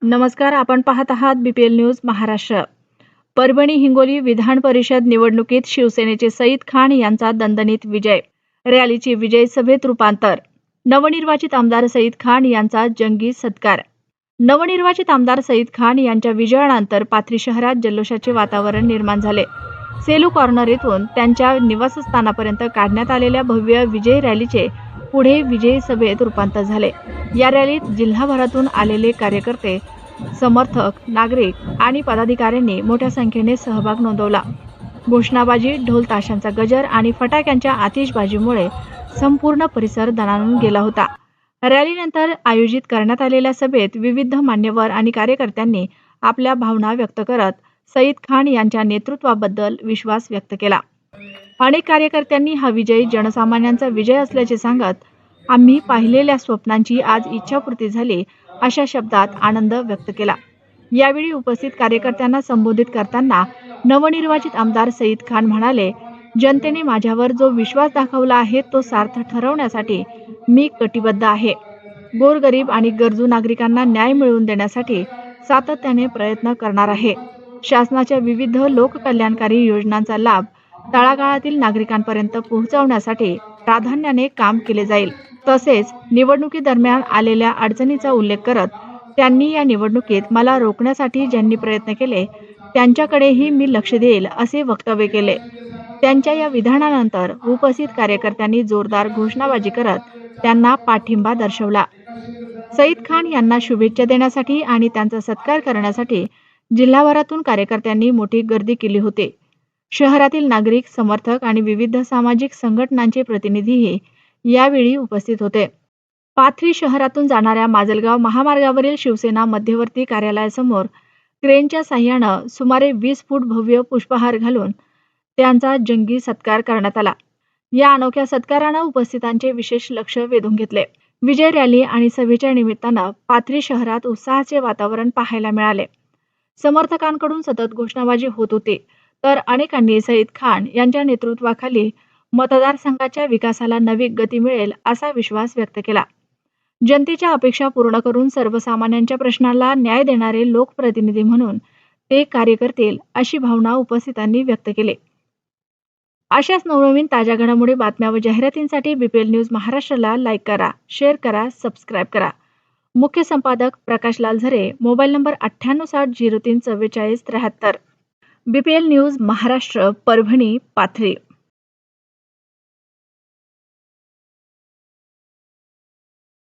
नमस्कार, आपण पाहत आहात बीपीएल न्यूज महाराष्ट्र। परभणी हिंगोली विधान परिषद निवडणुकीत शिवसेनेचे सईद खान यांचा दणदणीत विजय। रॅलीची विजय सभेत रूपांतर। नवनिर्वाचित आमदार सईद खान यांचा जंगी सत्कार। नवनिर्वाचित आमदार सईद खान यांच्या विजयानंतर पाथरी शहरात जल्लोषाचे वातावरण निर्माण झाले। सेलू कॉर्नर येथून त्यांच्या निवासस्थानापर्यंत काढण्यात आलेल्या भव्य विजय रॅलीचे पुढे विजयी सभेत रूपांतर झाले। या रॅलीत जिल्हाभरातून आलेले कार्यकर्ते, समर्थक, नागरिक आणि पदाधिकाऱ्यांनी मोठ्या संख्येने सहभाग नोंदवला। घोषणाबाजी, ढोल ताशांचा गजर आणि फटाक्यांच्या आतिषबाजीमुळे संपूर्ण परिसर दणाणून गेला होता। रॅलीनंतर आयोजित करण्यात आलेल्या सभेत विविध मान्यवर आणि कार्यकर्त्यांनी आपल्या भावना व्यक्त करत सईद खान यांच्या नेतृत्वाबद्दल विश्वास व्यक्त केला। अनेक कार्यकर्त्यांनी हा विजय जनसामान्यांचा विजय असल्याचे सांगत, आम्ही पाहिलेल्या स्वप्नांची आज इच्छापूर्ती झाली अशा शब्दात आनंद व्यक्त केला। यावेळी उपस्थित कार्यकर्त्यांना संबोधित करताना नवनिर्वाचित आमदार सईद खान म्हणाले, जनतेने माझ्यावर जो विश्वास दाखवला आहे तो सार्थ ठरवण्यासाठी मी कटिबद्ध आहे। गोरगरीब आणि गरजू नागरिकांना न्याय मिळवून देण्यासाठी सातत्याने प्रयत्न करणार आहे। शासनाच्या विविध लोककल्याणकारी योजनांचा लाभ तळागाळातील नागरिकांपर्यंत पोहोचवण्यासाठी प्राधान्याने काम केले जाईल। तसेच निवडणुकीदरम्यान आलेल्या अडचणीचा उल्लेख करत त्यांनी या निवडणुकीत मला रोखण्यासाठी ज्यांनी प्रयत्न केले त्यांच्याकडेही मी लक्ष देईल असे वक्तव्य केले। त्यांच्या या विधानानंतर उपस्थित कार्यकर्त्यांनी जोरदार घोषणाबाजी करत त्यांना पाठिंबा दर्शवला। सईद खान यांना शुभेच्छा देण्यासाठी आणि त्यांचा सत्कार करण्यासाठी जिल्हाभरातून कार्यकर्त्यांनी मोठी गर्दी केली होती। शहरातील नागरिक, समर्थक आणि विविध सामाजिक संघटनांचे प्रतिनिधीही यावेळी उपस्थित होते। पाथरी शहरातून जाणाऱ्या माजलगाव महामार्गावरील शिवसेना मध्यवर्ती कार्यालयासमोर क्रेनच्या साह्यानं सुमारे 20 फूट भव्य पुष्पहार घालून त्यांचा जंगी सत्कार करण्यात आला। या अनोख्या सत्कारानं उपस्थितांचे विशेष लक्ष वेधून घेतले। विजय रॅली आणि सभेच्या निमित्तानं पाथरी शहरात उत्साहाचे वातावरण पाहायला मिळाले। समर्थकांकडून सतत घोषणाबाजी होत होती, तर अनेकांनी सईद खान यांच्या नेतृत्वाखाली मतदारसंघाच्या विकासाला नवी गती मिळेल असा विश्वास व्यक्त केला। जनतेच्या अपेक्षा पूर्ण करून सर्वसामान्यांच्या प्रश्नाला न्याय देणारे लोकप्रतिनिधी म्हणून ते कार्य करतील अशी भावना उपस्थितांनी व्यक्त केली। अशाच नवनवीन ताज्या घडामोडी, बातम्या व जाहिरातींसाठी बीपीएल न्यूज महाराष्ट्राला लाईक करा, शेअर करा, सबस्क्राईब करा। मुख्य संपादक प्रकाश लाल झरे, mobile number 9860 03 4473। BPL news Maharashtra, Parbhani, Pathri.